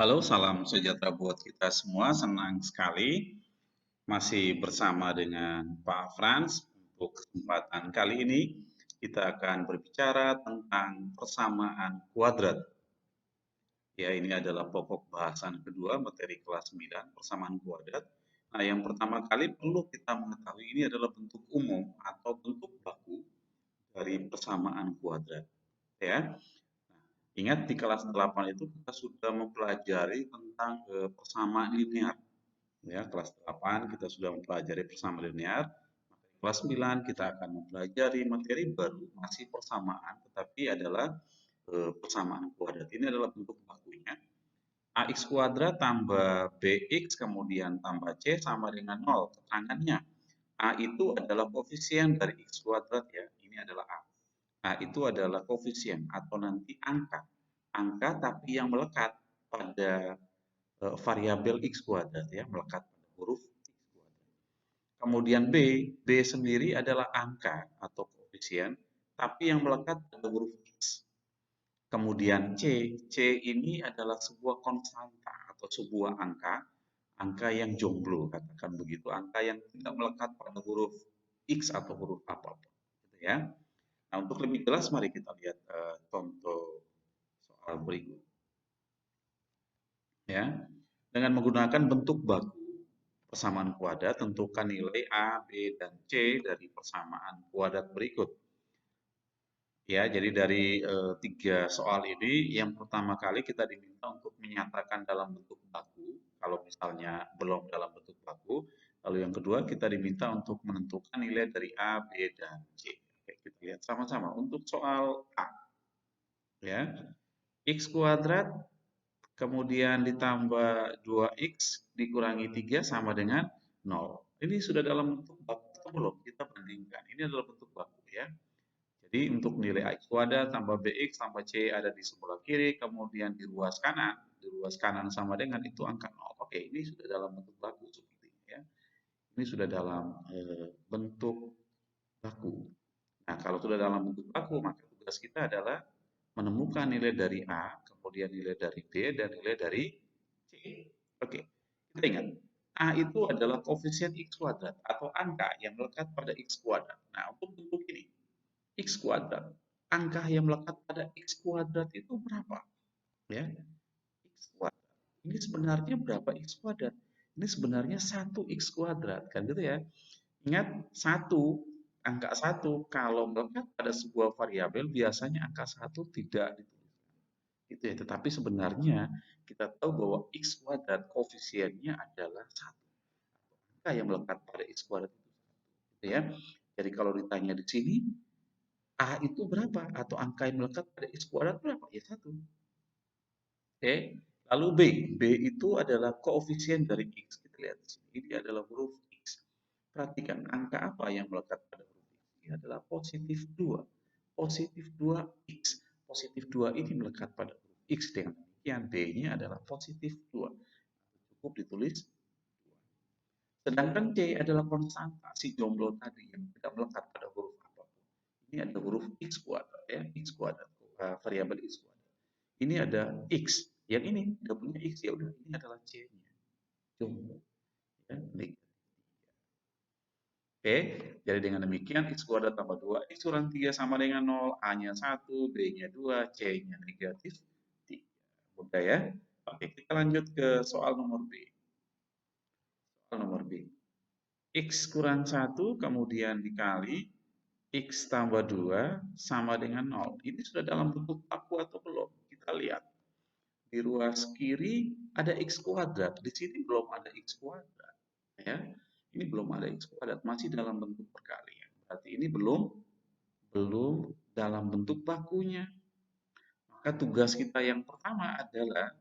Halo, salam sejahtera buat kita semua. Senang sekali masih bersama dengan Pak Frans. Untuk kesempatan kali ini, kita akan berbicara tentang persamaan kuadrat. Ya, ini adalah pokok bahasan kedua materi kelas 9, persamaan kuadrat. Nah, yang pertama kali perlu kita mengetahui ini adalah bentuk umum atau bentuk baku dari persamaan kuadrat. Ya, ingat di kelas 8 itu kita sudah mempelajari tentang persamaan linear. Ya, kelas 8 kita sudah mempelajari persamaan linear. Kelas 9 kita akan mempelajari materi baru, masih persamaan, tetapi adalah persamaan kuadrat. Ini adalah bentuk bakunya. AX kuadrat tambah BX kemudian tambah C sama dengan 0. Keterangannya, A itu adalah koefisien dari X kuadrat ya. Ini adalah A. A itu adalah koefisien atau nanti angka. Angka tapi yang melekat pada variabel X kuadrat ya, melekat pada huruf X kuadrat. Kemudian B sendiri adalah angka atau koefisien, tapi yang melekat pada huruf X. Kemudian C ini adalah sebuah konstanta atau sebuah angka yang jomblo, katakan begitu, angka yang tidak melekat pada huruf X atau huruf apapun. Gitu ya. Nah, untuk lebih jelas, mari kita lihat contoh soal berikut. Ya, dengan menggunakan bentuk baku persamaan kuadrat, tentukan nilai A, B, dan C dari persamaan kuadrat berikut. Ya, jadi dari tiga soal ini, yang pertama kali kita diminta untuk menyatakan dalam bentuk baku, kalau misalnya belum dalam bentuk baku. Lalu yang kedua, kita diminta untuk menentukan nilai dari A, B, dan C. Oke, kita lihat sama-sama. Untuk soal A, ya, X kuadrat kemudian ditambah 2x dikurangi 3 sama dengan 0. Ini sudah dalam bentuk baku atau belum? Kita bandingkan. Ini adalah bentuk baku ya. Jadi untuk nilai x kuadrat tambah bx tambah c ada di sebelah kiri, kemudian di ruas kanan sama dengan itu angka 0. Oke, ini sudah dalam bentuk baku seperti ini ya. Ini sudah dalam bentuk baku. Nah, kalau sudah dalam bentuk baku, maka tugas kita adalah menemukan nilai dari A, kemudian nilai dari B, dan nilai dari C. Oke, kita ingat, A itu adalah koefisien X kuadrat atau angka yang melekat pada X kuadrat. Nah, untuk bentuk ini, X kuadrat, angka yang melekat pada X kuadrat itu berapa? Ya, X kuadrat. Ini sebenarnya berapa X kuadrat? Ini sebenarnya 1 X kuadrat, kan gitu ya. Ingat, angka 1 kalau melekat pada sebuah variabel biasanya angka 1 tidak dituliskan. Gitu ya. Tetapi sebenarnya kita tahu bahwa X kuadrat koefisiennya adalah 1. Angka yang melekat pada X kuadrat itu 1. Gitu ya. Jadi kalau ditanya di sini, A itu berapa? Atau angka yang melekat pada X kuadrat berapa? Ya 1. Oke. Lalu B itu adalah koefisien dari X. Kita lihat di sini. Ini adalah huruf X. Perhatikan angka apa yang melekat pada huruf X. Ini adalah positif 2. Positif 2X. Positif 2 ini melekat pada huruf X. Dengan demikian B-nya adalah positif 2. Cukup ditulis 2. Sedangkan C adalah konstanta, si jomblo tadi yang tidak melekat pada huruf apapun. Ini ada huruf X kuadrat ya, X kuadrat, variabel X kuadrat. Ini ada X, yang ini tidak punya X, ya udah ini adalah C-nya. Jomblo. Ya, Oke, jadi dengan demikian X kuadrat tambah 2, X kurang 3 sama dengan 0, A-nya 1, B-nya 2, C-nya negatif 3. Mudah ya? Oke, kita lanjut ke soal nomor B. Soal nomor B. X kurang 1, kemudian dikali X tambah 2 sama dengan 0. Ini sudah dalam bentuk baku atau belum? Kita lihat. Di ruas kiri ada X kuadrat, di sini belum ada X kuadrat. Ya, ini belum ada X kuadrat, masih dalam bentuk perkalian. Berarti ini belum dalam bentuk bakunya. Maka tugas kita yang pertama adalah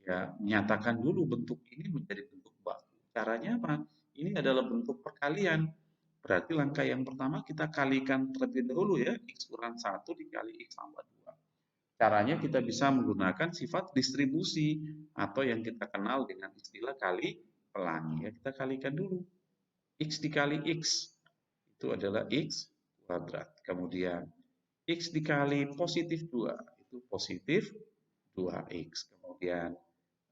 ya menyatakan dulu bentuk ini menjadi bentuk baku. Caranya apa? Ini adalah bentuk perkalian. Berarti langkah yang pertama kita kalikan terlebih dahulu ya, X kurang 1 dikali X tambah 2. Caranya kita bisa menggunakan sifat distribusi atau yang kita kenal dengan istilah kali pelangi. Ya, kita kalikan dulu. X dikali X itu adalah X kuadrat. Kemudian X dikali positif 2 itu positif 2X. Kemudian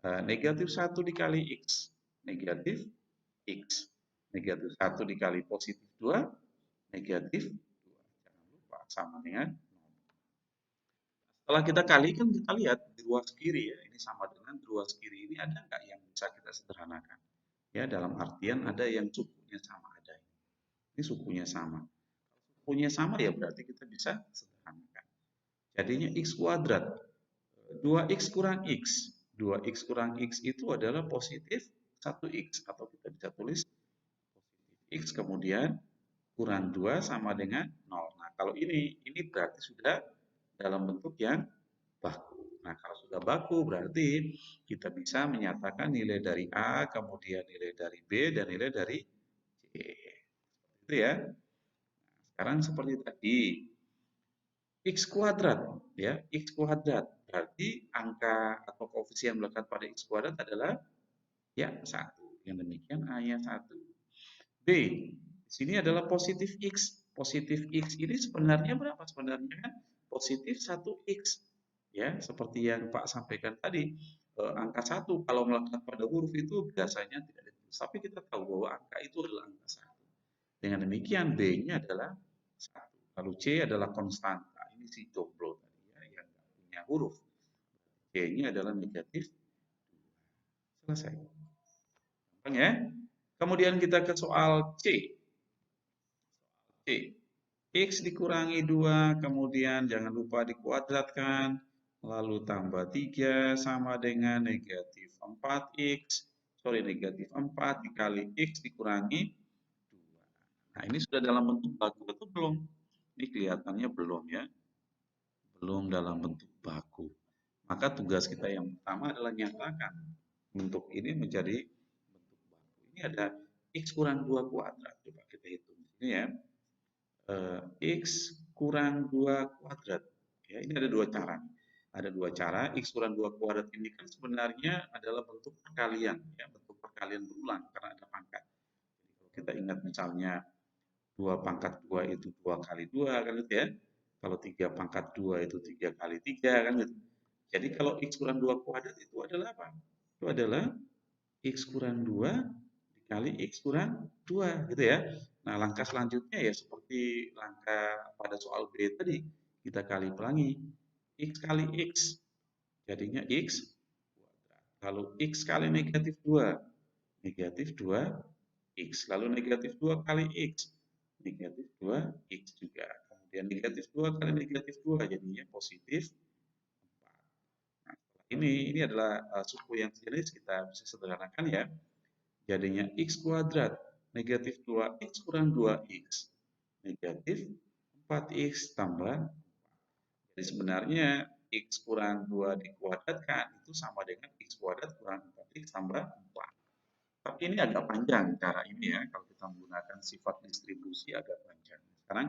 Negatif 1 dikali X, negatif X. Negatif 1 dikali positif 2, negatif 2. Jangan lupa sama dengan 0. Setelah kita kali kan kita lihat di ruas kiri ya, ini sama dengan ruas kiri ini ada nggak yang bisa kita sederhanakan? Ya, dalam artian ada yang sukunya sama ada. Ini sukunya sama. Sukunya sama ya berarti kita bisa sederhanakan. Jadinya X kuadrat. 2X kurang X. 2X kurang X itu adalah positif 1X. Atau kita bisa tulis X kemudian kurang 2 sama dengan 0. Nah, kalau ini berarti sudah dalam bentuk yang baku. Nah, kalau sudah baku berarti kita bisa menyatakan nilai dari A, kemudian nilai dari B, dan nilai dari C. Itu ya. Sekarang seperti tadi, X kuadrat, ya, X kuadrat. Berarti angka atau koefisien melekat pada X kuadrat adalah ya 1. Yang demikian A-nya 1. B, di sini adalah positif X. Positif X ini sebenarnya berapa? Sebenarnya kan positif 1X. Ya, seperti yang Pak sampaikan tadi, angka 1 kalau melekat pada huruf itu biasanya tidak ditulis. Tapi kita tahu bahwa angka itu adalah angka 1. Dengan demikian B-nya adalah 1. Lalu C adalah konstanta. Ini si jomblo tadi ya, yang nggak punya huruf. C-nya adalah negatif 2. Selesai. Gampang ya. Kemudian kita ke soal C. C. X dikurangi 2, kemudian jangan lupa dikuadratkan, lalu tambah 3 sama dengan negatif 4X, negatif 4 dikali X dikurangi 2. Nah, ini sudah dalam bentuk baku atau belum? Ini kelihatannya belum ya, belum dalam bentuk baku. Maka tugas kita yang pertama adalah nyatakan bentuk ini menjadi bentuk baku. Ini ada X kurang 2 kuadrat, coba kita hitung. Ini ya. X kurang 2 kuadrat. Ya, ini ada dua cara. Ada dua cara. X kurang 2 kuadrat ini kan sebenarnya adalah bentuk perkalian. Ya, bentuk perkalian berulang karena ada pangkat. Jadi, kalau kita ingat misalnya 2 pangkat 2 itu 2 kali 2 kan gitu ya. Kalau 3 pangkat 2 itu 3 kali 3 kan gitu. Jadi kalau X kurang 2 kuadrat itu adalah apa? Itu adalah X kurang 2 dikali X kurang 2 gitu ya. Nah, langkah selanjutnya ya seperti langkah pada soal B tadi, kita kali pelangi. X kali X, jadinya X kuadrat. Lalu X kali negatif 2, negatif 2X. Lalu negatif 2 kali X, negatif 2X juga. Kemudian negatif 2 kali negatif 2, jadinya positif 4. Nah, ini adalah suku yang sejenis, kita bisa sederhanakan ya. Jadinya X kuadrat negatif 2X kurang 2X. Negatif 4X tambah 4. Jadi sebenarnya X kurang 2 dikuadratkan itu sama dengan X kuadrat kurang 4X tambah 4. Tapi ini agak panjang cara ini ya, kalau kita menggunakan sifat distribusi agak panjang. Sekarang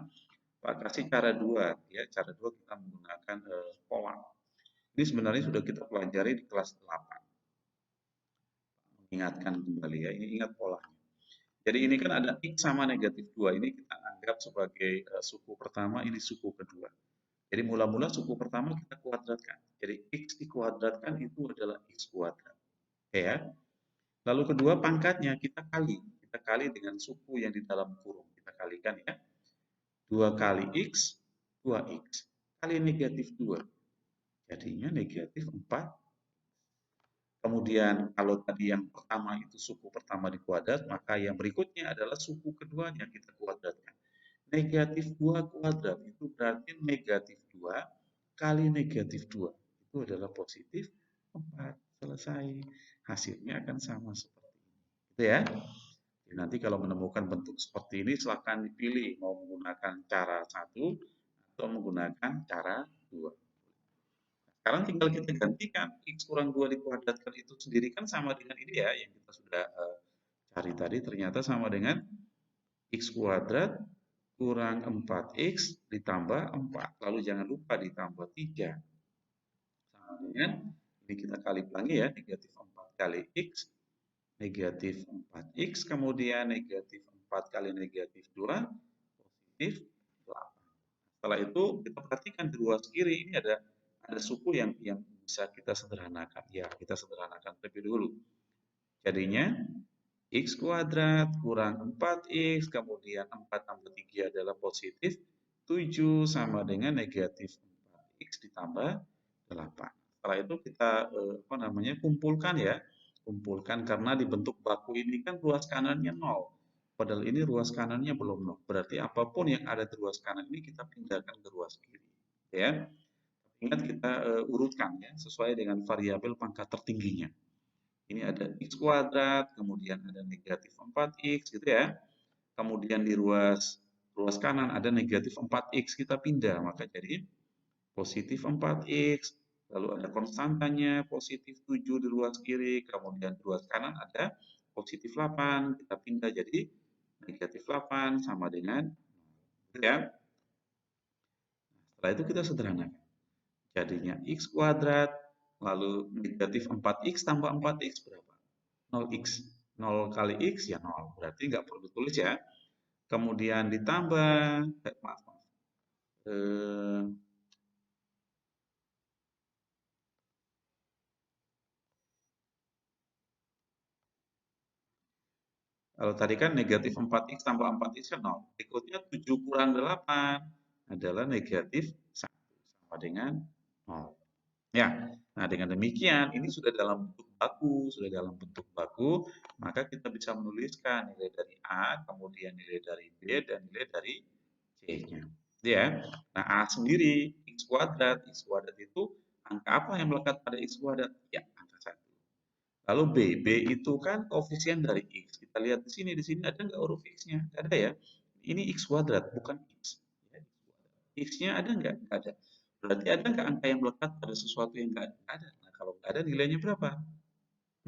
Pak kasih cara 2, ya, cara 2 kita menggunakan pola. Ini sebenarnya sudah kita pelajari di kelas 8. Ingatkan kembali ya, ini ingat polanya. Jadi ini kan ada X sama negatif 2, ini kita anggap sebagai suku pertama, ini suku kedua. Jadi mula-mula suku pertama kita kuadratkan. Jadi X dikuadratkan itu adalah X kuadrat. Oke ya. Lalu kedua pangkatnya kita kali dengan suku yang di dalam kurung. Kita kalikan ya. 2 kali X, 2X. Kali negatif 2. Jadinya negatif 4. Kemudian kalau tadi yang pertama itu suku pertama dikuadrat, maka yang berikutnya adalah suku keduanya kita kuadratkan. Negatif 2 kuadrat itu berarti negatif 2 kali negatif 2. Itu adalah positif 4. Selesai. Hasilnya akan sama seperti ini. Gitu ya. Jadi nanti kalau menemukan bentuk seperti ini silahkan dipilih mau menggunakan cara 1 atau menggunakan cara 2. Sekarang tinggal kita gantikan X kurang 2 dikuadratkan itu sendiri kan sama dengan ini ya yang kita sudah cari tadi ternyata sama dengan X kuadrat kurang 4X ditambah 4. Lalu jangan lupa ditambah 3. Sama dengan ini kita kali pelangi ya, negatif 4 kali X, negatif 4X, kemudian negatif 4 kali negatif 2, positif 8. Setelah itu kita perhatikan di ruas kiri ini ada suku yang bisa kita sederhanakan. Ya, kita sederhanakan terlebih dulu. Jadinya X kuadrat kurang 4X, kemudian 4 tambah 3 adalah positif 7 sama dengan negatif 4X ditambah 8. Setelah itu kita kumpulkan ya. Kumpulkan karena dibentuk baku ini kan ruas kanannya 0. Padahal ini ruas kanannya belum 0. Berarti apapun yang ada di ruas kanan ini kita pindahkan ke ruas kiri. Ya. Ingat kita urutkan ya sesuai dengan variabel pangkat tertingginya. Ini ada X kuadrat, kemudian ada negatif 4X gitu ya. Kemudian di ruas kanan ada negatif 4X, kita pindah, maka jadi positif 4X, lalu ada konstantanya positif 7 di ruas kiri, kemudian di ruas kanan ada positif 8, kita pindah jadi negatif 8 sama dengan gitu ya. Setelah itu kita sederhanakan. Jadinya X kuadrat, lalu negatif 4X tambah 4X berapa? 0x. 0 kali x ya 0. Berarti nggak perlu tulis ya. Kemudian ditambah, maaf. Kalau tadi kan negatif 4x tambah 4x kan 0. Berikutnya 7 kurang 8 adalah negatif 1 sama dengan 0. Ya, nah dengan demikian ini sudah dalam bentuk baku, maka kita bisa menuliskan nilai dari A, kemudian nilai dari B, dan nilai dari C-nya. Ya, nah A sendiri, X kuadrat itu angka apa yang melekat pada X kuadrat? Ya, angka 1. Lalu B itu kan koefisien dari X. Kita lihat di sini ada nggak huruf X-nya? Nggak ada ya. Ini X kuadrat, bukan X. X-nya ada nggak? Nggak ada. Berarti ada nggak angka yang melekat pada sesuatu yang nggak ada? Nah, kalau nggak ada nilainya berapa?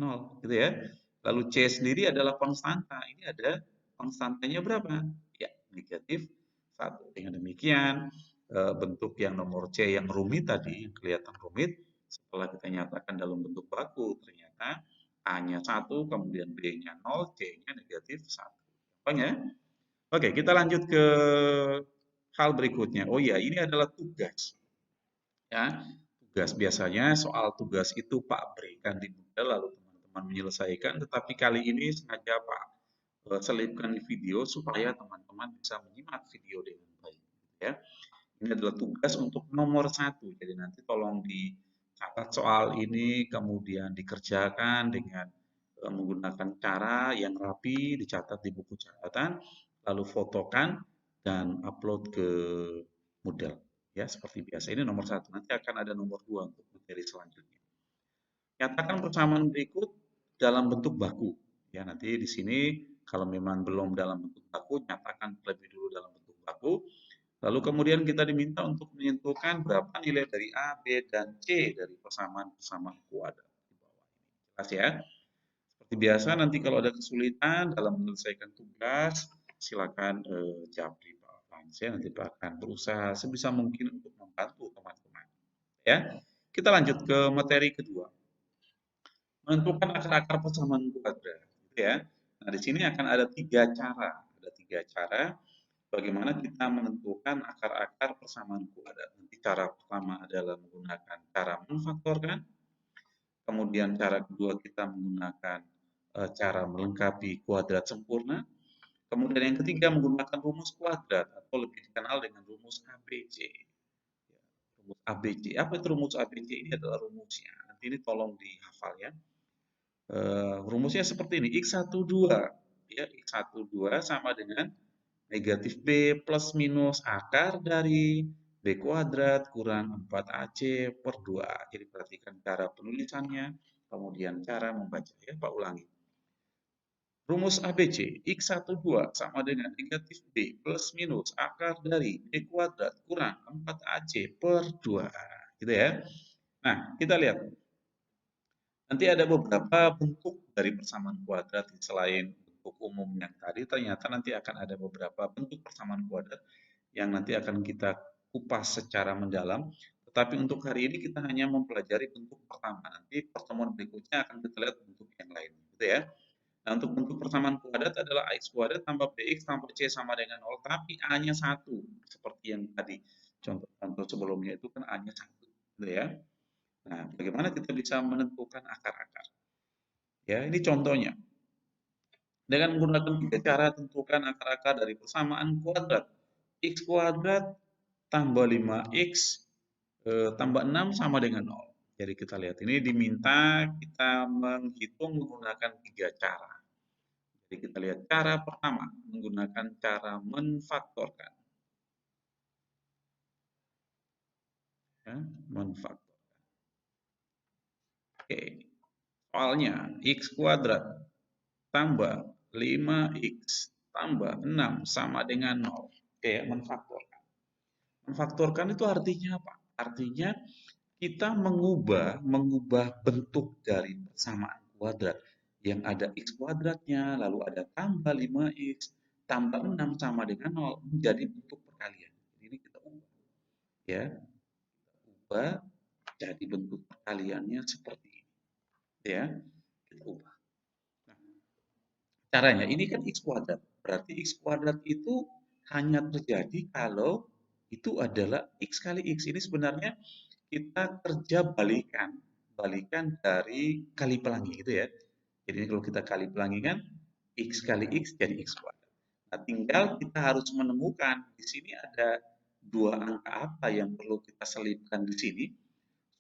0, gitu ya. Lalu C sendiri adalah konstanta. Ini ada konstantanya berapa? Ya, negatif 1. Dengan demikian, bentuk yang nomor C yang rumit tadi, yang kelihatan rumit, setelah kita nyatakan dalam bentuk baku, ternyata A-nya 1, kemudian B-nya 0, C-nya negatif 1. Gampang ya? Oke, kita lanjut ke hal berikutnya. Oh iya, ini adalah tugas. Ya, tugas biasanya soal tugas itu Pak berikan di model lalu teman-teman menyelesaikan, tetapi kali ini sengaja Pak selipkan di video supaya teman-teman bisa menyimak video dengan baik. Ya, ini adalah tugas untuk nomor 1. Jadi nanti tolong dicatat soal ini, kemudian dikerjakan dengan menggunakan cara yang rapi, dicatat di buku catatan, lalu fotokan dan upload ke Moodle. Ya, seperti biasa. Ini nomor 1. Nanti akan ada nomor 2 untuk materi selanjutnya. Nyatakan persamaan berikut dalam bentuk baku. Ya, nanti di sini kalau memang belum dalam bentuk baku, nyatakan terlebih dulu dalam bentuk baku. Lalu kemudian kita diminta untuk menentukan berapa nilai dari A, B, dan C dari persamaan-persamaan kuadrat di bawah ini. Jelas ya? Seperti biasa nanti kalau ada kesulitan dalam menyelesaikan tugas, silakan japri Pak Frans ya. Nanti Pak akan berusaha sebisa mungkin untuk membantu teman-teman. Ya, kita lanjut ke materi kedua. Menentukan akar-akar persamaan kuadrat, gitu ya. Nah, di sini akan ada 3 cara. Ada 3 cara bagaimana kita menentukan akar-akar persamaan kuadrat. Nanti cara pertama adalah menggunakan cara memfaktorkan. Kemudian cara kedua kita menggunakan cara melengkapi kuadrat sempurna. Kemudian yang ketiga menggunakan rumus kuadrat atau lebih dikenal dengan rumus ABC. Rumus ABC. Apa itu rumus ABC? Ini adalah rumusnya. Nanti ini tolong dihafal ya. Rumusnya seperti ini. X12 ya, X12 sama dengan negatif B plus minus akar dari B kuadrat kurang 4AC per 2. Jadi perhatikan cara penulisannya, kemudian cara membaca ya, Pak ulangi. Rumus ABC, X12 sama dengan negatif B plus minus akar dari B kuadrat kurang 4AC per 2. Gitu ya. Nah, kita lihat. Nanti ada beberapa bentuk dari persamaan kuadrat selain bentuk umum yang tadi, ternyata nanti akan ada beberapa bentuk persamaan kuadrat yang nanti akan kita kupas secara mendalam. Tetapi untuk hari ini kita hanya mempelajari bentuk pertama. Nanti pertemuan berikutnya akan kita lihat bentuk yang lain, gitu ya. Nah, untuk bentuk persamaan kuadrat adalah ax kuadrat tambah bx tambah c sama dengan 0, tapi a-nya 1. Seperti yang tadi contoh sebelumnya itu kan a-nya 1, gitu ya. Nah, bagaimana kita bisa menentukan akar-akar? Ya, ini contohnya. Dengan menggunakan tiga cara tentukan akar-akar dari persamaan kuadrat. X kuadrat tambah 5x tambah 6 sama dengan 0. Jadi kita lihat ini diminta kita menghitung menggunakan tiga cara. Jadi kita lihat cara pertama menggunakan cara menfaktorkan. Ya, menfaktor. Oke, soalnya x kuadrat tambah 5x tambah 6 sama dengan 0. Oke, menfaktorkan. Menfaktorkan itu artinya apa? Artinya kita mengubah bentuk dari persamaan kuadrat yang ada x kuadratnya, lalu ada tambah 5x tambah 6 sama dengan 0 menjadi bentuk perkalian. Ini kita ubah, ya, ubah jadi bentuk perkaliannya seperti ini, ya, kita ubah. Nah, caranya ini kan x kuadrat, berarti x kuadrat itu hanya terjadi kalau itu adalah x kali x. Ini sebenarnya kita kerja balikan, balikan dari kali pelangi gitu ya. Jadi kalau kita kali pelangi kan x kali x jadi x kuadrat. Nah, tinggal kita harus menemukan di sini ada dua angka apa yang perlu kita selipkan di sini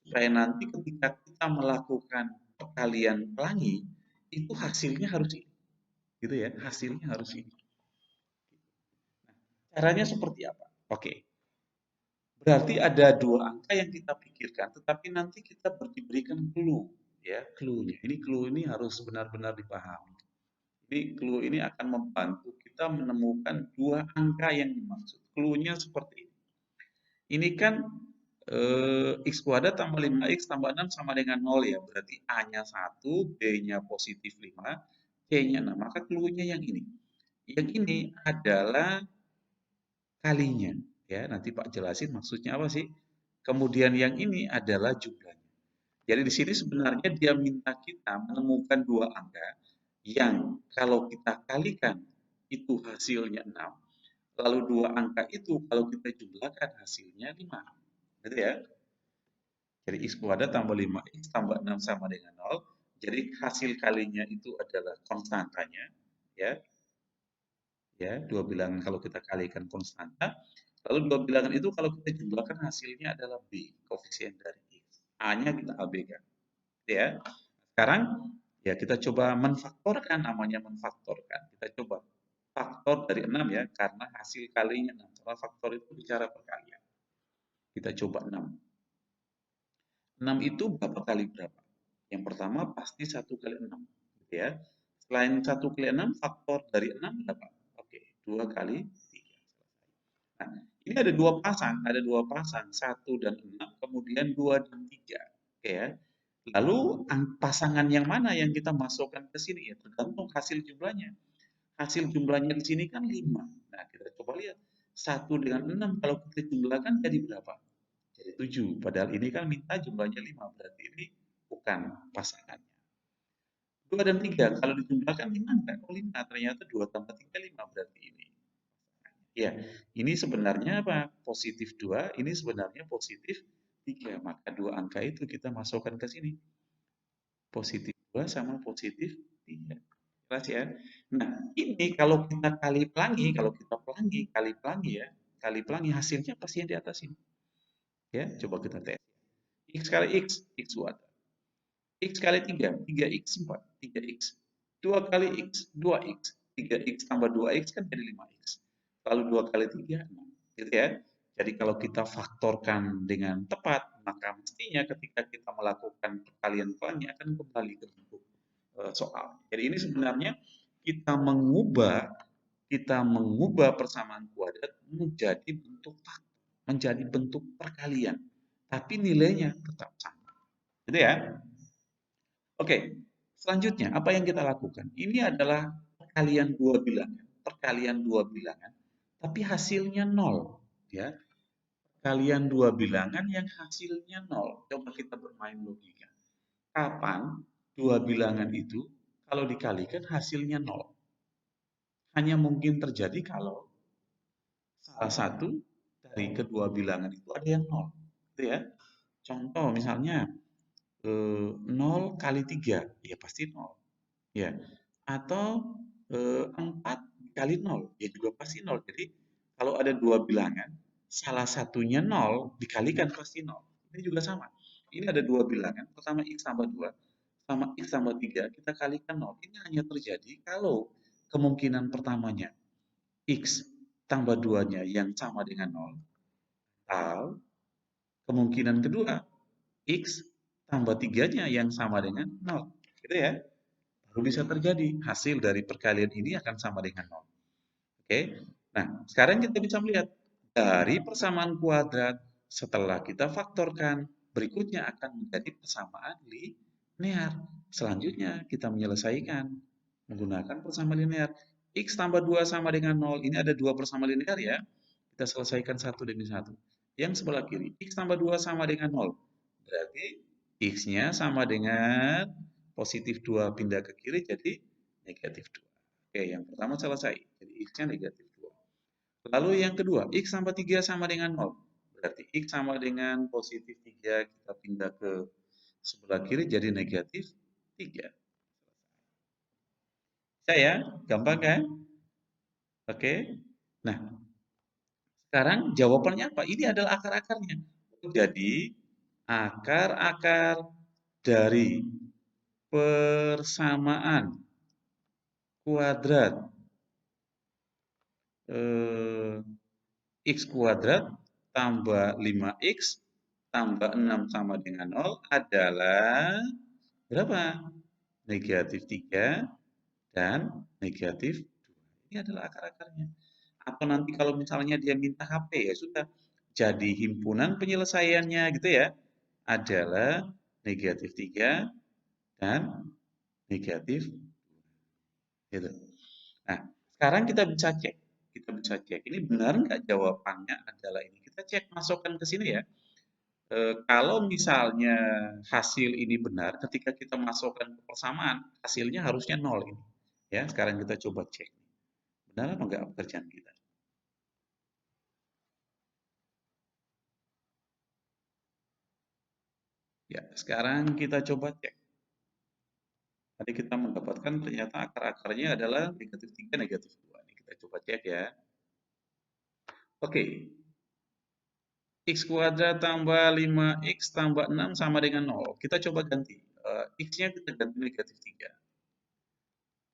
supaya nanti ketika kita melakukan perkalian pelangi itu hasilnya harus ini, gitu ya. Hasilnya harus ini. Caranya seperti apa? Oke. Berarti ada dua angka yang kita pikirkan, tetapi nanti kita diberikan clue, ya, clue-nya. Ini clue ini harus benar-benar dipahami. Jadi clue ini akan membantu kita menemukan dua angka yang dimaksud. Clue-nya seperti ini. Ini kan x kuadrat tambah 5x tambah 6 sama dengan 0 ya. Berarti A-nya 1, B-nya positif 5, C-nya 6. Maka clue-nya yang ini. Yang ini adalah kalinya. Ya, nanti Pak jelasin maksudnya apa sih. Kemudian yang ini adalah jumlahnya. Jadi di sini sebenarnya dia minta kita menemukan dua angka yang kalau kita kalikan itu hasilnya 6. Lalu dua angka itu kalau kita jumlahkan hasilnya 5. Gitu ya. Jadi x kuadrat tambah 5x tambah 6 sama dengan 0. Jadi hasil kalinya itu adalah konstantanya. Ya, ya, dua bilangan kalau kita kalikan konstanta. Lalu dua bilangan itu kalau kita jumlahkan hasilnya adalah B, koefisien dari X. A-nya kita abaikan. Ya. Sekarang ya kita coba menfaktorkan, namanya menfaktorkan. Kita coba faktor dari 6 ya, karena hasil kalinya 6. Karena faktor itu bicara perkalian. Kita coba 6. 6 itu berapa kali berapa? Yang pertama pasti 1 kali 6. Gitu ya. Selain 1 kali 6, faktor dari 6 berapa? Oke, 2 kali 3. Nah, ini ada dua pasang, 1 dan 6, kemudian 2 dan 3. Oke ya. Lalu pasangan yang mana yang kita masukkan ke sini ya tergantung hasil jumlahnya. Hasil jumlahnya di sini kan 5. Nah, kita coba lihat. 1 dengan 6 kalau kita jumlahkan jadi berapa? Jadi 7. Padahal ini kan minta jumlahnya 5. Berarti ini bukan pasangannya. 2 dan 3 kalau dijumlahkan 5 enggak? Oh 5. Ternyata 2 tambah 3 5. Berarti ini. Ya, ini sebenarnya apa? Positif 2, ini sebenarnya positif 3. Maka dua angka itu kita masukkan ke sini. Positif 2 sama positif 3. Jelas ya? Nah, ini kalau kita kali pelangi ya, kali pelangi hasilnya pasti yang di atas ini. Ya, coba kita tes. X kali X, X kuadrat. X kali 3, 3X 4, 3X. 2 kali X, 2X. 3X tambah 2X kan jadi 5X. Lalu 2 kali 3, 6. Gitu ya. Jadi kalau kita faktorkan dengan tepat, maka mestinya ketika kita melakukan perkalian pelangi akan kembali ke bentuk soal. Jadi ini sebenarnya kita mengubah persamaan kuadrat menjadi bentuk faktor, menjadi bentuk perkalian, tapi nilainya tetap sama. Gitu ya. Oke, selanjutnya apa yang kita lakukan? Ini adalah perkalian dua bilangan, tapi hasilnya nol, ya. Perkalian dua bilangan yang hasilnya nol. Coba kita bermain logika. Kapan dua bilangan itu kalau dikalikan hasilnya nol? Hanya mungkin terjadi kalau salah satu dari kedua bilangan itu ada yang nol. Gitu ya. Contoh misalnya 0 kali 3, ya pasti 0. Ya. Atau 4 kali 0, ya juga pasti 0. Jadi kalau ada dua bilangan, salah satunya 0 dikalikan pasti 0. Ini juga sama. Ini ada dua bilangan, pertama x tambah 2 sama x tambah 3, kita kalikan 0. Ini hanya terjadi kalau kemungkinan pertamanya x tambah 2-nya yang sama dengan 0, atau kemungkinan kedua x tambah 3-nya yang sama dengan 0. Gitu ya. Baru bisa terjadi. Hasil dari perkalian ini akan sama dengan 0. Oke. Nah, sekarang kita bisa melihat dari persamaan kuadrat setelah kita faktorkan, berikutnya akan menjadi persamaan linear. Selanjutnya kita menyelesaikan menggunakan persamaan linear. X tambah 2 sama dengan 0. Ini ada dua persamaan linear ya. Kita selesaikan satu demi satu. Yang sebelah kiri, X tambah 2 sama dengan 0. Berarti X-nya sama dengan positif 2 pindah ke kiri jadi negatif 2. Oke, yang pertama selesai. Jadi X-nya negatif 2. Lalu yang kedua, X tambah 3 sama dengan 0. Berarti X sama dengan positif 3, kita pindah ke sebelah kiri jadi negatif 3. Bisa ya? Gampang kan? Oke. Nah, sekarang jawabannya apa? Ini adalah akar-akarnya. Jadi, akar-akar dari persamaan kuadrat eh, x kuadrat tambah 5x tambah 6 sama dengan 0 adalah berapa? Negatif 3 dan negatif 2. Ini adalah akar-akarnya. Atau nanti kalau misalnya dia minta HP, ya sudah. Jadi himpunan penyelesaiannya gitu ya, adalah negatif 3 dan negatif 2. Gitu. Nah, sekarang kita bisa cek. Kita bisa cek, ini benar nggak jawabannya adalah ini. Kita cek, masukkan ke sini ya. Kalau misalnya hasil ini benar, ketika kita masukkan ke persamaan, hasilnya harusnya 0 ini. Ya, sekarang kita coba cek. Benar apa enggak pekerjaan kita? Ya, sekarang kita coba cek. Tadi kita mendapatkan ternyata akar-akarnya adalah negatif 3, negatif 2. Ini kita coba cek ya. Oke, x kuadrat tambah 5x tambah 6 sama dengan 0. Kita coba ganti. X-nya kita ganti negatif 3.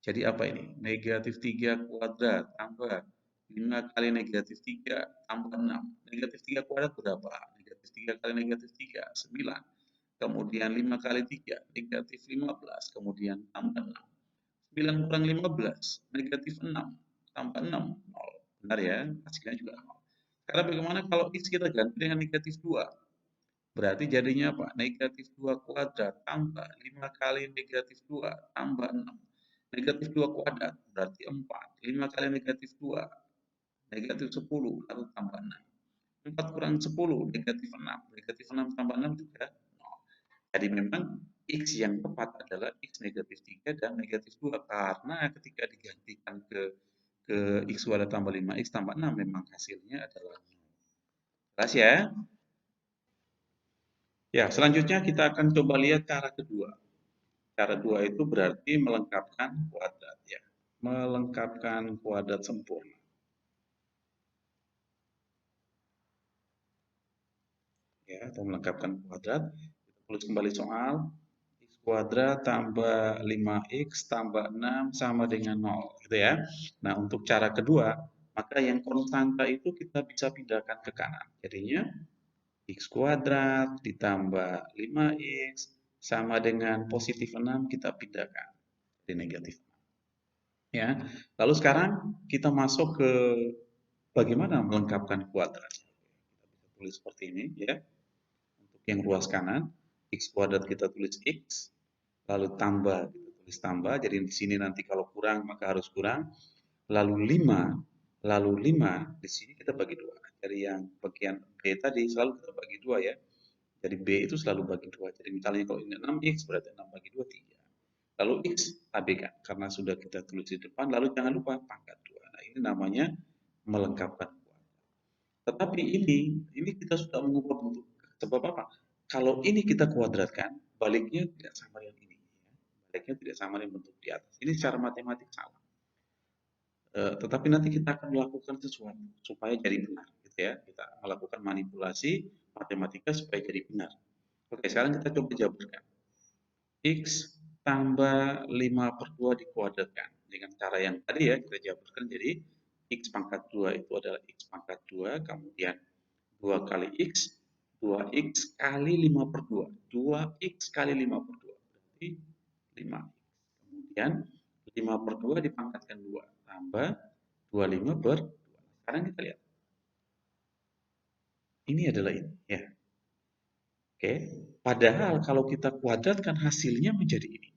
Jadi apa ini? Negatif 3 kuadrat tambah 5 kali negatif 3 tambah 6. Negatif 3 kuadrat berapa? Negatif 3 kali negatif 3, 9. Kemudian 5 kali 3, negatif 15. Kemudian tambah 6. 9 kurang 15, negatif 6. Tambah 6, 0. Benar ya? Hasilnya juga 0. Sekarang bagaimana kalau X kita ganti dengan negatif 2? Berarti jadinya apa? Negatif 2 kuadrat tambah 5 kali negatif 2 tambah 6. Negatif 2 kuadrat berarti 4. 5 kali negatif 2, negatif 10, lalu tambah 6. 4 kurang 10, negatif 6. Negatif 6 tambah 6 juga 0. Jadi memang X yang tepat adalah X negatif 3 dan negatif 2. Karena ketika digantikan ke X kuadrat tambah 5X tambah 6, memang hasilnya adalah 0. Jelas ya? Ya, selanjutnya kita akan coba lihat cara kedua. Cara dua itu berarti melengkapkan kuadrat ya. Melengkapkan kuadrat sempurna. Ya, atau melengkapkan kuadrat. Kita tulis kembali soal. X kuadrat tambah 5x tambah 6 sama dengan 0. Gitu ya. Nah, untuk cara kedua, maka yang konstanta itu kita bisa pindahkan ke kanan. Jadinya x kuadrat ditambah 5x sama dengan positif 6 kita pindahkan. Jadi negatif. Ya. Lalu sekarang kita masuk ke bagaimana melengkapkan kuadrat. Kita bisa tulis seperti ini ya. Untuk yang ruas kanan, x kuadrat kita tulis x, lalu tambah kita tulis tambah. Jadi di sini nanti kalau kurang maka harus kurang. Lalu 5, lalu 5 di sini kita bagi 2. Jadi yang bagian B tadi selalu kita bagi 2 ya. Jadi B itu selalu bagi 2. Jadi misalnya kalau ini 6x berarti 6 bagi 2 3. Lalu X abaikan karena sudah kita tulis di depan. Lalu jangan lupa pangkat 2. Nah, ini namanya melengkapkan kuadrat. Tetapi ini kita sudah mengubah bentuk. Sebab apa? Kalau ini kita kuadratkan, baliknya tidak sama dengan ini. Baliknya tidak sama dengan bentuk di atas. Ini secara matematik salah. Tetapi nanti kita akan melakukan sesuatu supaya jadi benar, gitu ya. Kita melakukan manipulasi matematika supaya jadi benar. Oke, sekarang kita coba jabarkan. X tambah 5/2 dikuadratkan. Dengan cara yang tadi ya, kita jabarkan jadi X pangkat 2 itu adalah X pangkat 2, kemudian 2 kali X, 2X kali 5/2. 2X kali 5/2, berarti 5X. Kemudian 5/2 dipangkatkan 2, tambah 25/2. Sekarang kita lihat. Ini adalah ini, ya. Oke. Padahal kalau kita kuadratkan hasilnya menjadi ini.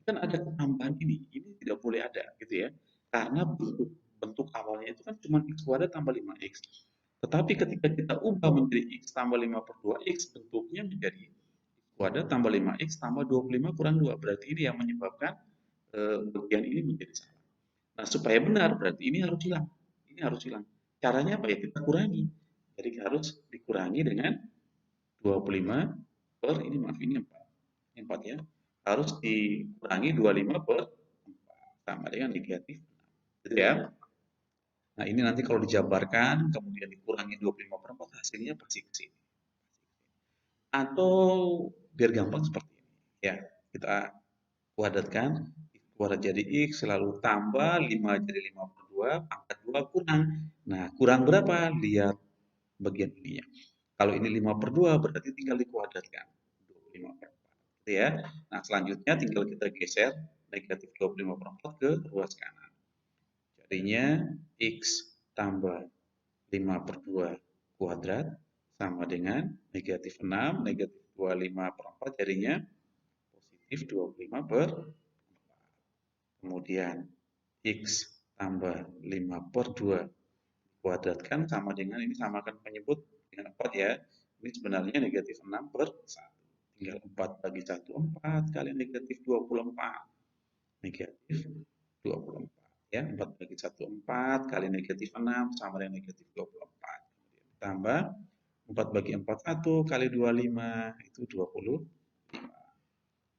Kan ada tambahan ini tidak boleh ada gitu ya. Karena bentuk awalnya itu kan cuma x kuadrat tambah 5x. Tetapi ketika kita ubah menjadi x tambah 5/2 x, bentuknya menjadi x kuadrat tambah 5x tambah 25 kurang 2. Berarti ini yang menyebabkan bagian ini menjadi salah. Nah, supaya benar berarti ini harus hilang. Ini harus hilang. Caranya apa ya? Kita kurangi. Jadi harus dikurangi dengan 25 per ini, maaf ini 4. Ini 4 ya. Harus dikurangi 25/4 sama dengan negatif 6. Gitu ya. Nah, ini nanti kalau dijabarkan kemudian dikurangi 25/4 hasilnya pasti ke sini. Atau biar gampang seperti ini. Ya, kita kuadratkan kuadrat jadi x lalu tambah 5 jadi 5/2 pangkat 2 kurang. Nah, kurang berapa? Lihat bagian ininya. Kalau ini 5/2 berarti tinggal dikuadratkan 25/4. Gitu ya. Nah, selanjutnya tinggal kita geser negatif 25/4 ke ruas kanan. Jadinya x tambah 5/2 kuadrat sama dengan negatif 6, negatif 25/4 jadinya positif 25/4. Kemudian x tambah 5/2 kuadratkan sama dengan ini, samakan penyebut dengan 4 ya. Ini sebenarnya negatif 6/1. Tinggal 4 bagi 1, 4 kali negatif 24. Negatif 24. Ya, 4 bagi 1, 4 kali negatif 6 sama dengan negatif 24. Kemudian ditambah 4 bagi 4, 1 kali 25 itu 25.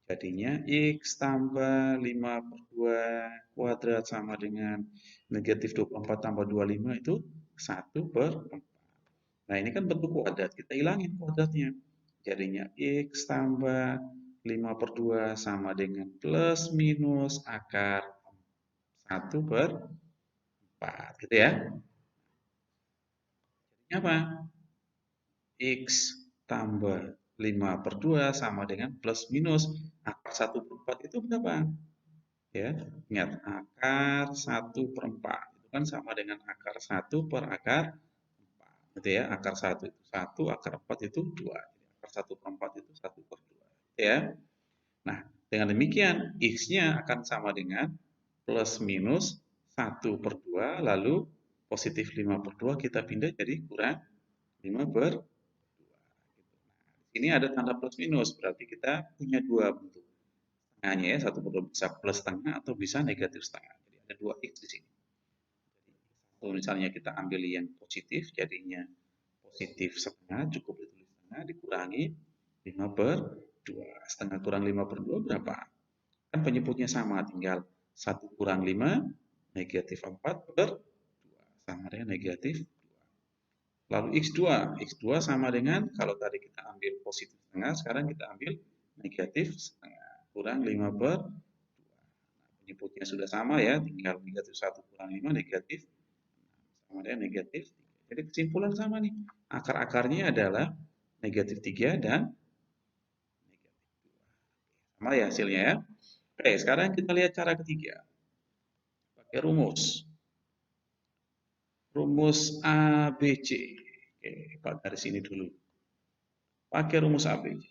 Jadinya x tambah 5/2 kuadrat sama dengan negatif 24 tambah 25 itu 1/4. Nah, ini kan bentuk kuadrat, kita hilangin kuadratnya. Jadinya x tambah 5/2 sama dengan plus minus akar 1/4. Gitu ya. Jadinya apa? X tambah 5/2 sama dengan plus minus akar 1/4 itu berapa? Ya, ingat akar 1/4 itu kan sama dengan akar 1 per akar 4. Gitu ya, akar 1 itu 1, akar 4 itu 2. Jadi akar 1/4 itu 1/2. Ya. Nah, dengan demikian x-nya akan sama dengan plus minus 1/2, lalu positif 5/2 kita pindah jadi kurang 5/2. Ini ada tanda plus minus, berarti kita punya dua bentuk. Tengahnya ya, 1/2 bisa plus setengah atau bisa negatif setengah. Jadi ada 2x di sini. Kalau misalnya kita ambil yang positif, jadinya positif setengah, cukup ditulis setengah, dikurangi 5/2. Setengah kurang 5/2 berapa? Kan penyebutnya sama, tinggal 1 kurang 5, negatif 4/2, sama dengan negatif 2. Lalu x2 sama dengan, kalau tadi kita ambil positif setengah, sekarang kita ambil negatif setengah, kurang 5/2. Penyebutnya sudah sama ya, tinggal negatif 1 kurang 5, negatif, sama dengan negatif 3. Jadi kesimpulan sama nih, akar-akarnya adalah negatif 3 dan negatif 2. Sama ya hasilnya ya. Oke, sekarang kita lihat cara ketiga. Pakai rumus. Rumus ABC. Oke, Pak garis ini dulu. Pakai rumus ABC.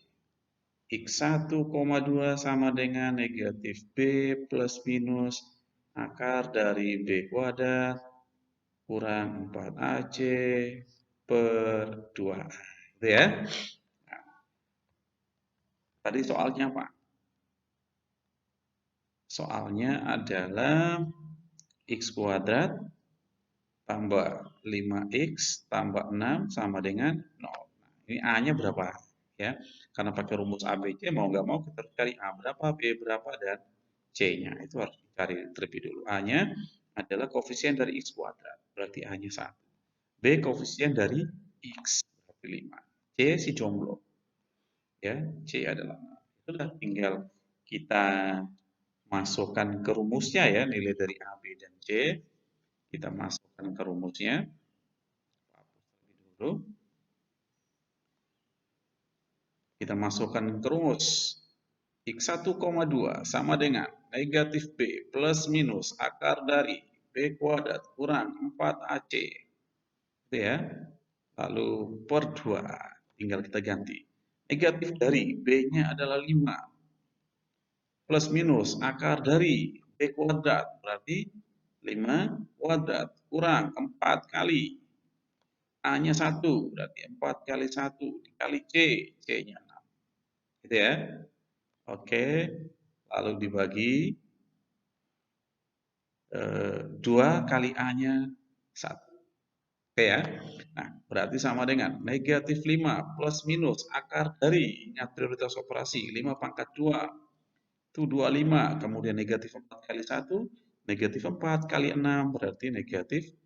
X1,2 sama dengan negatif B plus minus akar dari B kuadrat kurang 4AC per 2. Gitu ya. Nah, tadi soalnya apa? Soalnya adalah X kuadrat tambah 5X tambah 6 sama dengan 0. Nah, ini A-nya berapa? ya. Karena pakai rumus A, B, C, mau nggak mau kita harus cari A berapa, B berapa, dan C-nya. Itu harus dicari terlebih dulu. A-nya adalah koefisien dari X kuadrat, berarti A-nya 1. B koefisien dari X, berarti 5. C si jomblo, ya. C adalah 6. Itulah tinggal kita masukkan ke rumusnya ya, nilai dari A, B, dan C. Kita masukkan ke rumusnya. Hapus terlebih dulu. Kita masukkan ke rumus. X1,2 sama dengan negatif B plus minus akar dari B kuadrat kurang 4AC. Gitu ya. Lalu per 2. Tinggal kita ganti. Negatif dari B-nya adalah 5. Plus minus akar dari B kuadrat. Berarti 5 kuadrat kurang 4 kali. A-nya 1. Berarti 4 kali 1 dikali C. C-nya 6. Gitu ya. Oke. Lalu dibagi 2 kali A-nya 1. Oke ya. Nah, berarti sama dengan negatif 5 plus minus akar dari, ingat prioritas operasi, 5 pangkat 2, itu 25, kemudian negatif 4 kali 1, negatif 4 kali 6, berarti negatif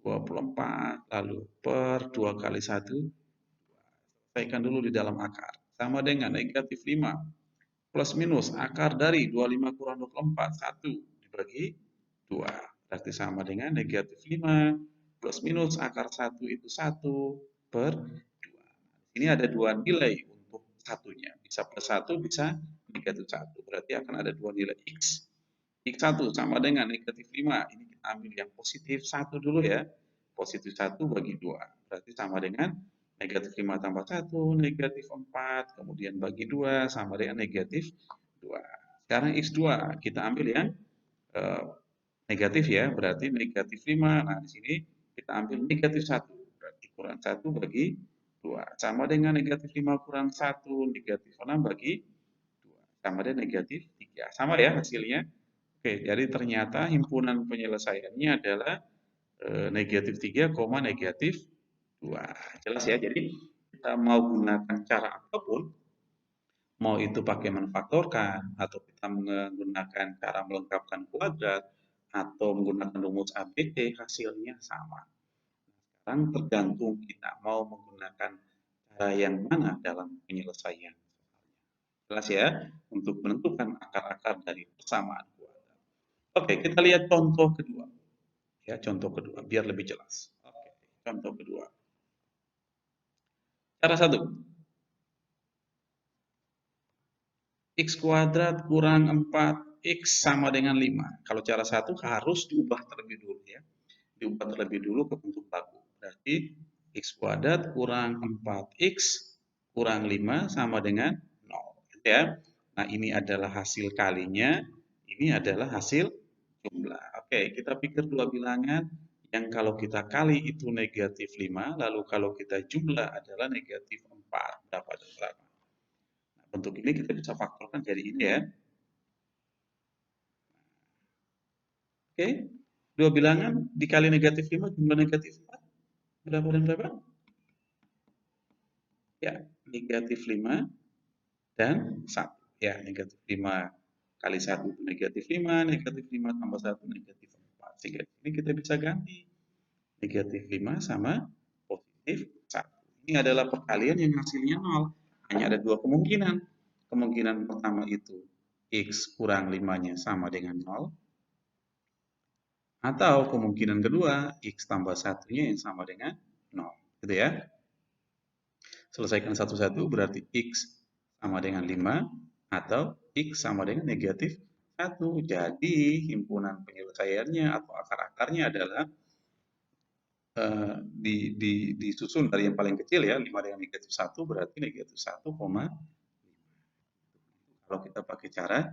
24, lalu per 2 kali 1, selesaikan dulu di dalam akar. Sama dengan negatif 5 plus minus akar dari 25 kurang 24, 1 dibagi 2. Berarti sama dengan negatif 5 plus minus akar 1 itu 1 per 2. Ini ada dua nilai untuk satunya. Bisa plus 1, bisa negatif 1. Berarti akan ada dua nilai X. X1 sama dengan negatif 5. Ini kita ambil yang positif 1 dulu ya. Positif 1 bagi 2. Berarti sama dengan negatif 5 tambah 1, negatif 4. Kemudian bagi 2 sama dengan negatif 2. Sekarang X2 kita ambil yang negatif ya. Berarti negatif 5. Nah di sini kita ambil negatif 1. Berarti kurang 1 bagi 2. Sama dengan negatif 5 kurang 1, negatif 6 bagi 2. Sama dengan negatif 3. Sama ya hasilnya. Oke, jadi ternyata himpunan penyelesaiannya adalah negatif 3, negatif 2. Jelas ya, jadi kita mau gunakan cara apapun, mau itu pakai menfaktorkan, atau kita menggunakan cara melengkapkan kuadrat, atau menggunakan rumus ABT, hasilnya sama. Sekarang tergantung kita mau menggunakan cara yang mana dalam penyelesaian. Jelas ya, untuk menentukan akar-akar dari persamaan kuadrat. Oke, kita lihat contoh kedua. Ya, contoh kedua, biar lebih jelas. Oke, contoh kedua. Cara satu. X kuadrat kurang 4X sama dengan 5. Kalau cara satu harus diubah terlebih dulu ya. Diubah terlebih dulu ke bentuk baku. Berarti X kuadrat kurang 4X kurang 5 sama dengan 0. Gitu ya. Nah, ini adalah hasil kalinya. Ini adalah hasil jumlah. Oke, kita pikir dua bilangan yang kalau kita kali itu negatif 5, lalu kalau kita jumlah adalah negatif 4. Berapa dan berapa? Nah, bentuk ini kita bisa faktorkan jadi ini ya. Oke, dua bilangan dikali negatif 5 jumlah negatif 4. Berapa dan berapa? Ya, negatif 5 dan 1. Ya, negatif 5 kali 1 itu negatif 5, negatif 5 tambah 1 negatif 4. Sehingga ini kita bisa ganti. Negatif 5 sama positif 1. Ini adalah perkalian yang hasilnya 0. Hanya ada dua kemungkinan. Kemungkinan pertama itu X kurang 5-nya sama dengan 0. Atau kemungkinan kedua, X tambah 1-nya yang sama dengan 0. Gitu ya. Selesaikan satu-satu berarti X sama dengan 5 atau X sama dengan negatif 1. Jadi himpunan penyelesaiannya atau akar-akarnya adalah disusun dari yang paling kecil ya, 5 dengan negatif 1 berarti negatif 1,5. Kalau kita pakai cara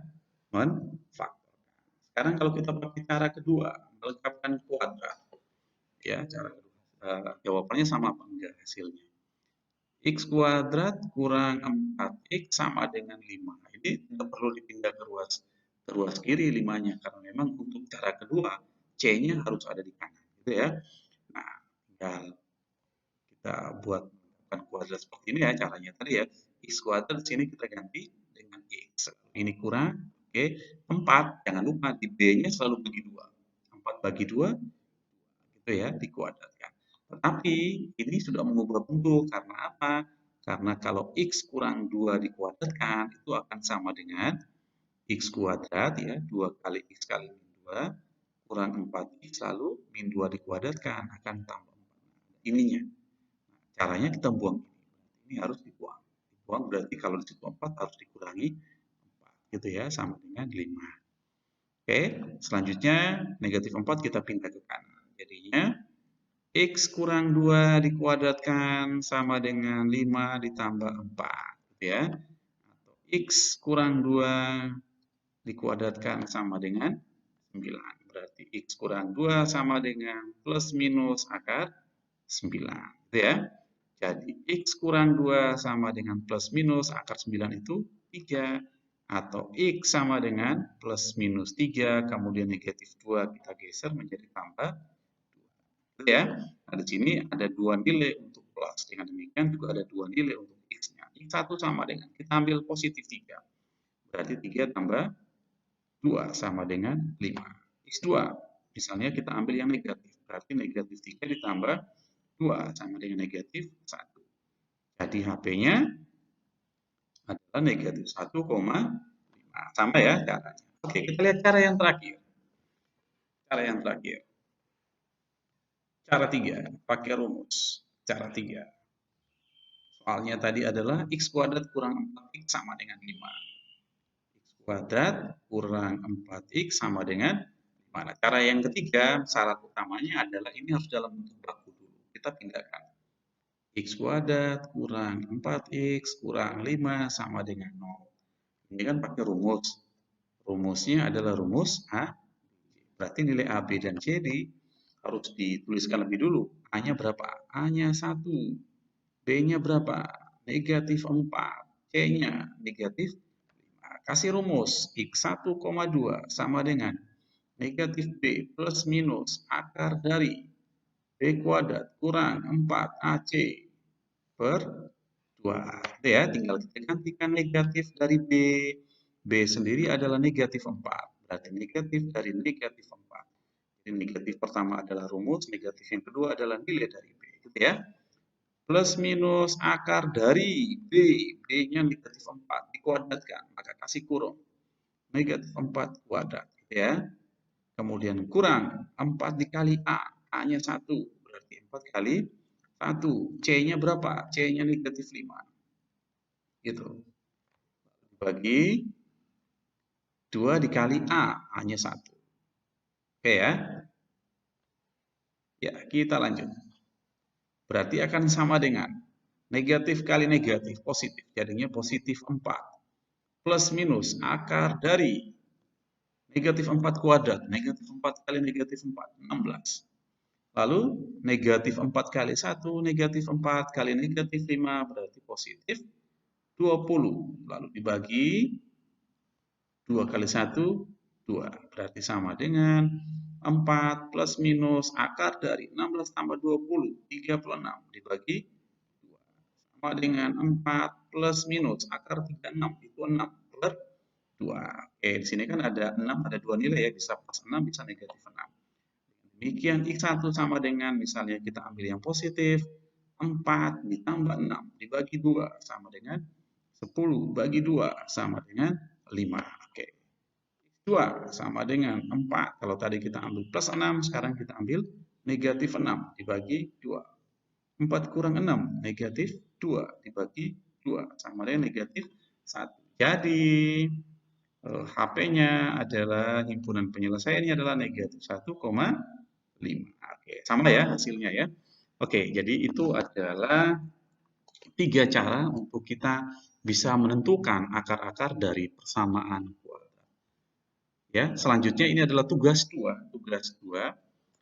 menfaktorkan. Sekarang kalau kita pakai cara kedua, melengkapkan kuadrat. Ya, cara kedua. Jawabannya sama apa enggak hasilnya? X kuadrat kurang 4X sama dengan 5. Ini tidak perlu dipindah ke ruas kiri 5-nya, karena memang untuk cara kedua, C-nya harus ada di kanan. Gitu ya. Nah, tinggal kita buat kuadrat seperti ini ya caranya tadi ya. X kuadrat di sini kita ganti dengan X. Ini kurang, oke. 4, jangan lupa di B-nya selalu bagi 2. 4 bagi 2, gitu ya, dikuadratkan. Tetapi ini sudah mengubah bentuk, karena apa? Karena kalau X kurang 2 dikuadratkan, itu akan sama dengan X kuadrat, ya, 2 kali X kali min 2, kurang 4X, lalu min 2 dikuadratkan, akan tambah 4. Ininya. Caranya kita buang ini. Ini harus dibuang. Dibuang berarti kalau di situ 4 harus dikurangi 4. Gitu ya, sama dengan 5. Oke, selanjutnya negatif 4 kita pindah ke kanan. Jadinya X kurang 2 dikuadratkan sama dengan 5 ditambah 4. Gitu ya. Atau X kurang 2 dikuadratkan sama dengan 9. Berarti X kurang 2 sama dengan plus minus akar 9. Gitu ya. Jadi X kurang 2 sama dengan plus minus akar 9 itu 3. Atau X sama dengan plus minus 3, kemudian negatif 2 kita geser menjadi tambah 2. Ya. Nah, di sini ada 2 nilai untuk plus. Dengan demikian juga ada 2 nilai untuk X-nya. X1 sama dengan, kita ambil positif 3. Berarti 3 tambah 2 sama dengan 5. X2, misalnya kita ambil yang negatif. Berarti negatif 3 ditambah 2 sama dengan negatif 1. Jadi HP-nya adalah negatif 1,5. Sama ya caranya. Oke, kita lihat cara yang terakhir. Cara yang terakhir. Cara 3, pakai rumus. Cara 3. Soalnya tadi adalah X kuadrat kurang 4X sama dengan 5. X kuadrat kurang 4X sama dengan 5. Nah, cara yang ketiga, syarat utamanya adalah ini harus dalam bentuk baku dulu. Kita pindahkan. X kuadrat kurang 4X kurang 5 sama dengan 0. Ini kan pakai rumus. Rumusnya adalah rumus A. Berarti nilai A, B, dan C harus dituliskan lebih dulu. A-nya berapa? A-nya 1. B-nya berapa? Negatif 4. C-nya negatif 5. Kasih rumus. X1,2 sama dengan negatif B plus minus akar dari B kuadrat kurang 4AC per 2. Itu ya, tinggal kita gantikan negatif dari B. B sendiri adalah negatif 4. Berarti negatif dari negatif 4. Jadi negatif pertama adalah rumus, negatif yang kedua adalah nilai dari B. Gitu ya. Plus minus akar dari B. B-nya negatif 4. Dikuadratkan, maka kasih kurung. Negatif 4 kuadrat. Gitu ya. Kemudian kurang 4 dikali A. A-nya 1. Berarti 4 kali 1. C-nya berapa? C-nya negatif 5. Gitu. Bagi 2 dikali A. A-nya 1. Oke ya. Ya, kita lanjut. Berarti akan sama dengan negatif kali negatif, positif. Jadinya positif 4. Plus minus akar dari negatif 4 kuadrat. Negatif 4 kali negatif 4, 16. Lalu negatif 4 kali 1, negatif 4 kali negatif 5, berarti positif 20. Lalu dibagi 2 kali 1, 2. Berarti sama dengan 4 plus minus akar dari 16 tambah 20, 36. Dibagi 2. Sama dengan 4 plus minus akar 36, itu 6 per 2. Oke, di sini kan ada 6, ada 2 nilai ya, bisa plus 6, bisa negatif 6. Demikian X1 sama dengan, misalnya kita ambil yang positif, 4 ditambah 6 dibagi 2 sama dengan 10 bagi 2 sama dengan 5. Oke. 2 sama dengan 4. Kalau tadi kita ambil plus 6, sekarang kita ambil negatif 6 dibagi 2. 4 kurang 6, negatif 2 dibagi 2 sama dengan negatif 1. Jadi HP-nya adalah himpunan penyelesaiannya adalah negatif 1,5. Oke, sama ya hasilnya ya. Oke, jadi itu adalah 3 cara untuk kita bisa menentukan akar-akar dari persamaan kuadrat. Ya, selanjutnya ini adalah tugas 2. Tugas 2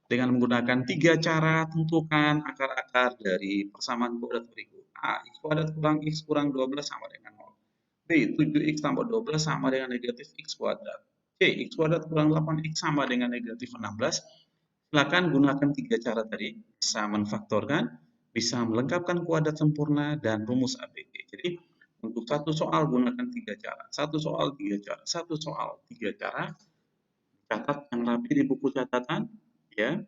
dengan menggunakan 3 cara tentukan akar-akar dari persamaan kuadrat berikut. A, X kuadrat kurang X kurang 12 sama dengan 0. B, 7X tambah 12 sama dengan negatif X kuadrat. C, X kuadrat kurang 8X sama dengan negatif 16. Silakan gunakan 3 cara tadi, bisa menfaktorkan, bisa melengkapkan kuadrat sempurna, dan rumus ABG. Jadi Untuk satu soal gunakan 3 cara, satu soal 3 cara, satu soal 3 cara, catat yang rapi di buku catatan, ya,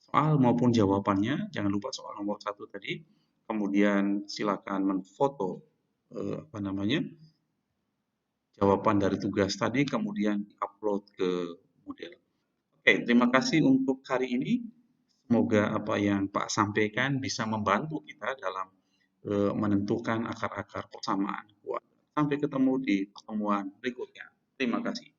soal maupun jawabannya, jangan lupa soal nomor satu tadi, kemudian silakan menfoto, apa namanya, jawaban dari tugas tadi, kemudian upload ke Moodle. Oke, terima kasih untuk hari ini. Semoga apa yang Pak sampaikan bisa membantu kita dalam menentukan akar-akar persamaan kuadrat. Sampai ketemu di pertemuan berikutnya. Terima kasih.